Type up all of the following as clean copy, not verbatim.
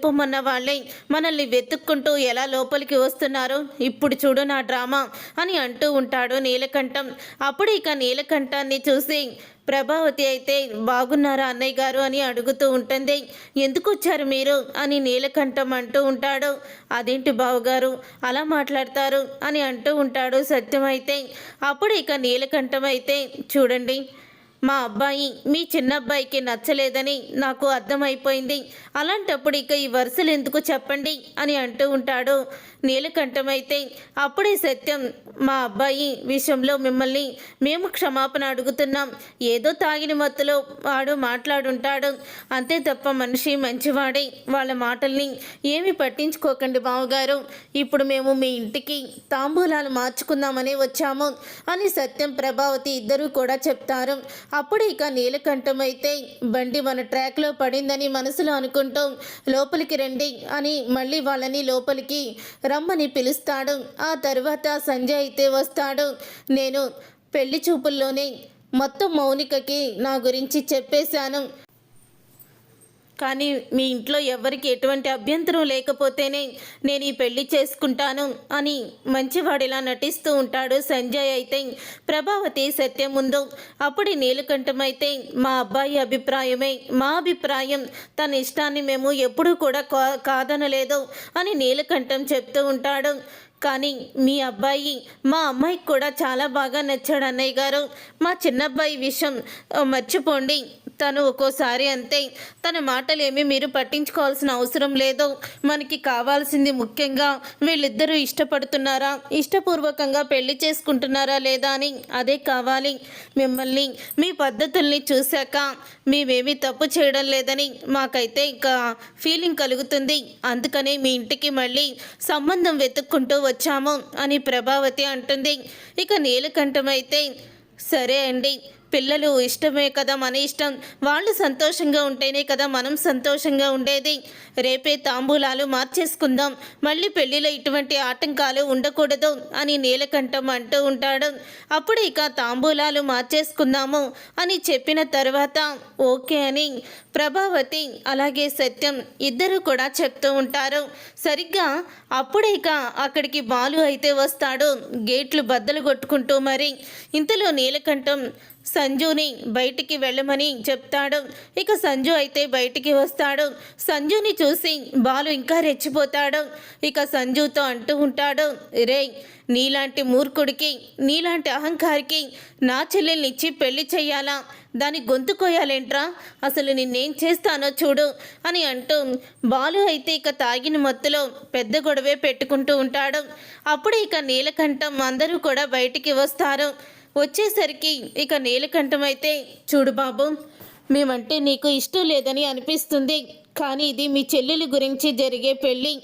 పొమ్మన్న వాళ్ళే మనల్ని వెతుక్కుంటూ ఎలా లోపలికి వస్తున్నారో ఇప్పుడు చూడు నా డ్రామా అని అంటూ ఉంటాడు నీలకంఠం. అప్పుడు ఇక నీలకంఠాన్ని చూసి ప్రభావతి అయితే బాగున్నారా అన్నయ్య గారు అని అడుగుతూ ఉంటుంది. ఎందుకు వచ్చారు మీరు అని నీలకంఠం అంటూ ఉంటాడు. అదేంటి బావగారు అలా మాట్లాడతారు అని అంటూ ఉంటాడు సత్యం అయితే. అప్పుడు ఇక నీలకంఠం అయితే చూడండి, మా అబ్బాయి మీ చిన్న అబ్బాయికి నచ్చలేదని నాకు అర్థమైపోయింది. అలాంటప్పుడు ఇక ఈ వరుసలు ఎందుకు చెప్పండి అని అంటూ ఉంటాడు నీలకంఠం అయితే. అప్పుడే సత్యం, మా అబ్బాయి విషయంలో మిమ్మల్ని మేము క్షమాపణ అడుగుతున్నాం. ఏదో తాగిన మత్తులో వాడు మాట్లాడుంటాడు అంతే తప్ప మనిషి మంచివాడే. వాళ్ళ మాటల్ని ఏమి పట్టించుకోకండి బావగారు. ఇప్పుడు మేము మీ ఇంటికి తాంబూలాలు మార్చుకుందామని వచ్చాము అని సత్యం ప్రభావతి ఇద్దరూ కూడా చెప్తారు. అప్పుడు ఇక నీలకంఠం అయితే బండి మన ట్రాక్లో పడిందని మనసులో అనుకుంటూ లోపలికి రండి అని మళ్ళీ వాళ్ళని లోపలికి రమ్మని పిలుస్తాడు. ఆ తర్వాత సంజయ్ అయితే వస్తాడు. నేను పెళ్లి చూపుల్లోనే మొత్తం మౌనికకి నా గురించి చెప్పేశాను, కానీ మీ ఇంట్లో ఎవరికి ఎటువంటి అభ్యంతరం లేకపోతేనే నేను ఈ పెళ్లి చేసుకుంటాను అని మంచివాడిలా నటిస్తూ ఉంటాడు సంజయ్ అయితే ప్రభావతి సత్యం ముందు. అప్పుడు నీలకంఠం అయితే మా అబ్బాయి అభిప్రాయమే మా అభిప్రాయం, తన ఇష్టాన్ని మేము ఎప్పుడూ కూడా కాదనలేదు అని నీలకంఠం చెప్తూ ఉంటాడు. కానీ మీ అబ్బాయి మా అమ్మాయికి కూడా చాలా బాగా నచ్చాడు అన్నయ్య గారు. మా చిన్నబ్బాయి విషయం మర్చిపోండి, తను ఒక్కోసారి అంతే, తన మాటలేమి మీరు పట్టించుకోవాల్సిన అవసరం లేదు. మనకి కావాల్సింది ముఖ్యంగా వీళ్ళిద్దరూ ఇష్టపడుతున్నారా, ఇష్టపూర్వకంగా పెళ్లి చేసుకుంటున్నారా లేదా అని అదే కావాలి. మిమ్మల్ని మీ పద్ధతుల్ని చూశాక మేమేమీ తప్పు చేయడం లేదని మాకైతే ఇంకా ఫీలింగ్ కలుగుతుంది. అందుకనే మీ ఇంటికి మళ్ళీ సంబంధం వెతుక్కుంటూ వచ్చాము అని ప్రభావతి అంటుంది. ఇక నీలకంఠం అయితే సరే అండి, పిల్లలు ఇష్టమే కదా మన ఇష్టం, వాళ్ళు సంతోషంగా ఉంటేనే కదా మనం సంతోషంగా ఉండేది. రేపే తాంబూలాలు మార్చేసుకుందాం, మళ్ళీ పెళ్లిలో ఇటువంటి ఆటంకాలు ఉండకూడదు అని నీలకంఠం అంటూ ఉంటాడు. అప్పుడు ఇక తాంబూలాలు మార్చేసుకుందాము అని చెప్పిన తర్వాత ఓకే అని ప్రభావతి అలాగే సత్యం ఇద్దరు కూడా చెప్తూ ఉంటారు. సరిగ్గా అప్పుడే ఇక అక్కడికి బాలు అయితే వస్తాడు, గేట్లు బద్దలు కొట్టుకుంటూ. మరి ఇంతలో నీలకంఠం సంజుని బయటికి వెళ్ళమని చెప్తాడు. ఇక సంజు అయితే బయటికి వస్తాడు. సంజుని చూసి బాలు ఇంకా రెచ్చిపోతాడు. ఇక సంజుతో అంటూ ఉంటాడు, రే నీలాంటి మూర్ఖుడికి నీలాంటి అహంకారికి నా చెల్లెల్నిచ్చి పెళ్లి చెయ్యాలా, దాని గొంతు కోయాలేంట్రా, అసలు నిన్నేం చేస్తానో చూడు అని అంటూ బాలు అయితే ఇక తాగిన మత్తులో పెద్ద గొడవే పెట్టుకుంటూ ఉంటాడు. అప్పుడు ఇక నీలకంఠం అందరూ కూడా బయటికి వస్తారు. వచ్చేసరికి ఇక నీలకంఠం అయితే చూడు బాబు, మేమంటే నీకు ఇష్టం లేదని అనిపిస్తుంది, కానీ ఇది మీ చెల్లెలి గురించి జరిగే పెళ్ళి,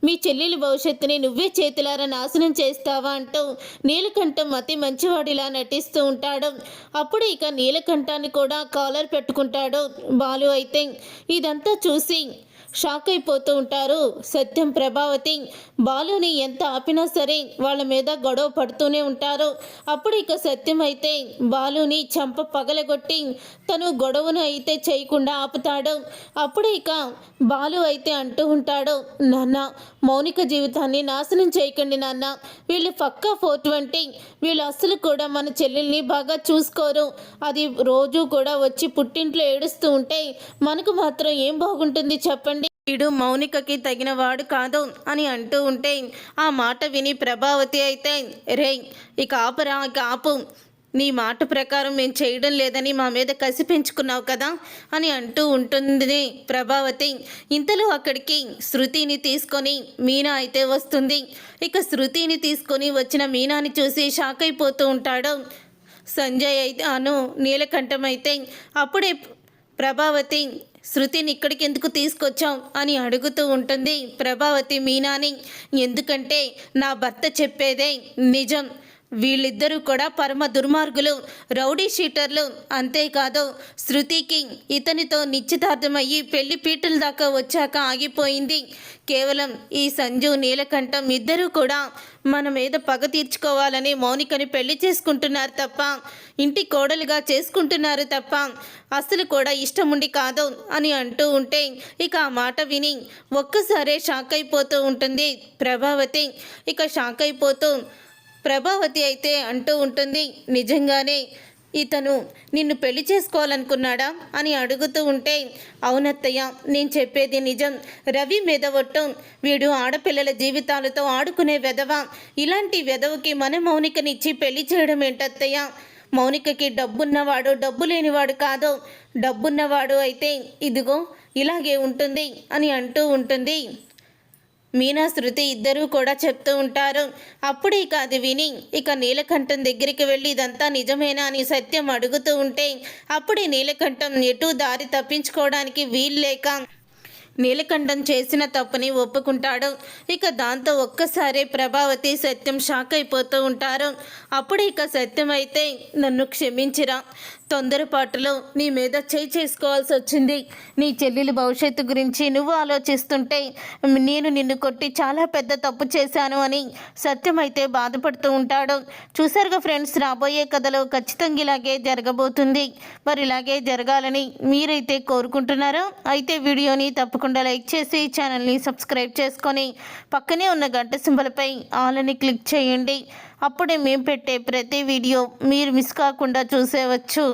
మీ చెల్లెలి భవిష్యత్తుని నువ్వే చేతులారా నాశనం చేస్తావా అంటూ నీలకంఠం అతి మంచివాడిలా నటిస్తూ ఉంటాడు. అప్పుడు ఇక నీలకంఠాన్ని కూడా కాలర్ పెట్టుకుంటాడు బాలు అయితే. ఇదంతా చూసి షాక్ అయిపోతూ ఉంటారు సత్యం ప్రభావతి. బాలుని ఎంత ఆపినా సరే వాళ్ళ మీద గొడవ పడుతూనే ఉంటారు. అప్పుడు ఇక సత్యం అయితే బాలుని చంప పగలగొట్టి తను గొడవను అయితే చేయకుండా ఆపుతాడు. అప్పుడు ఇక బాలు అయితే అంటూ ఉంటాడు, నాన్న మౌనిక జీవితాన్ని నాశనం చేయకండి నాన్న, వీళ్ళు పక్కా 420, వీళ్ళు అస్సలు కూడా మన చెల్లెల్ని బాగా చూసుకోరు, అది రోజు కూడా వచ్చి పుట్టింట్లో ఏడుస్తూ ఉంటే మనకు మాత్రం ఏం బాగుంటుంది చెప్పండి, వీడు మౌనికకి తగిన వాడు కాదు అని అంటూ ఉంటే ఆ మాట విని ప్రభావతి అయితే రే ఇక ఆపరా, ఇక ఆపు, నీ మాట ప్రకారం మేము చేయడం లేదని మా మీద కసి పెంచుకున్నావు కదా అని అంటూ ఉంటుంది ప్రభావతి. ఇంతలో అక్కడికి శృతిని తీసుకొని మీనా అయితే వస్తుంది. ఇక శృతిని తీసుకొని వచ్చిన మీనాని చూసి షాక్ అయిపోతూ ఉంటాడు సంజయ్ అయితే నీలకంఠం అయితే. అప్పుడే ప్రభావతి శృతిని ఇక్కడికి ఎందుకు తీసుకొచ్చావు అని అడుగుతూ ఉంటుంది ప్రభావతి మీనాని. ఎందుకంటే నా భర్త చెప్పేదే నిజం, వీళ్ళిద్దరూ కూడా పరమ దుర్మార్గులు, రౌడీ షీటర్లు. అంతేకాదు శృతికి ఇతనితో నిశ్చితార్థమయ్యి పెళ్లి పీటల దాకా వచ్చాక ఆగిపోయింది. కేవలం ఈ సంజు నీలకంఠం ఇద్దరూ కూడా మన మీద పగ తీర్చుకోవాలని మౌనికని పెళ్లి చేసుకుంటున్నారు తప్ప, ఇంటి కోడలుగా చేసుకుంటున్నారు తప్ప అసలు కూడా ఇష్టం ఉండి కాదు అని అంటూ ఉంటే ఇక ఆ మాట విని ఒక్కసారే షాక్ అయిపోతూ ఉంటుంది ప్రభావతి. ఇక షాక్ అయిపోతూ ప్రభావతి అయితే అంటూ ఉంటుంది, నిజంగానే ఇతను నిన్ను పెళ్లి చేసుకోవాలనుకున్నాడా అని అడుగుతూ ఉంటే, అవునత్తయ్య నేను చెప్పేది నిజం. రవి మీద ఒట్టు. వీడు ఆడపిల్లల జీవితాలతో ఆడుకునే వెధవ. ఇలాంటి వెధవకి మన మౌనికనిచ్చి పెళ్లి చేయడం ఏంటత్తయ్య? మౌనికకి డబ్బున్నవాడు డబ్బు లేనివాడు కాదు. డబ్బున్నవాడు అయితే ఇదిగో ఇలాగే ఉంటుంది అని అంటూ ఉంటుంది. మీనా శృతి ఇద్దరూ కూడా చెప్తూ ఉంటారు. అప్పుడే ఇక అది విని ఇక నీలకంఠం దగ్గరికి వెళ్ళి ఇదంతా నిజమేనా అని సత్యం అడుగుతూ ఉంటే అప్పుడే నీలకంఠం ఎటూ దారి తప్పించుకోవడానికి వీల్లేక నీలకంఠం చేసిన తప్పుని ఒప్పుకుంటాడు. ఇక దాంతో ఒక్కసారి ప్రభావతి సత్యం షాక్ అయిపోతూ ఉంటారు. అప్పుడు ఇక సత్యం అయితే నన్ను క్షమించిరా, తొందరపాటులో నీ మీద చేయి చేసుకోవాల్సి వచ్చింది. నీ చెల్లెలి భవిష్యత్తు గురించి నువ్వు ఆలోచిస్తుంటే నేను నిన్ను కొట్టి చాలా పెద్ద తప్పు చేశాను అని సత్యం అయితే బాధపడుతూ ఉంటాడు. చూసారుగా ఫ్రెండ్స్, రాబోయే కథలో ఖచ్చితంగా ఇలాగే జరగబోతుంది. మరి ఇలాగే జరగాలని మీరైతే కోరుకుంటున్నారో అయితే వీడియోని తప్పకుండా లైక్ చేసి ఛానల్ని సబ్స్క్రైబ్ చేసుకొని పక్కనే ఉన్న గంట సింబల్పై ఆల్ అని క్లిక్ చేయండి. అప్పుడే మేము పెట్టే ప్రతి వీడియో మీరు మిస్ కాకుండా చూసేవచ్చు.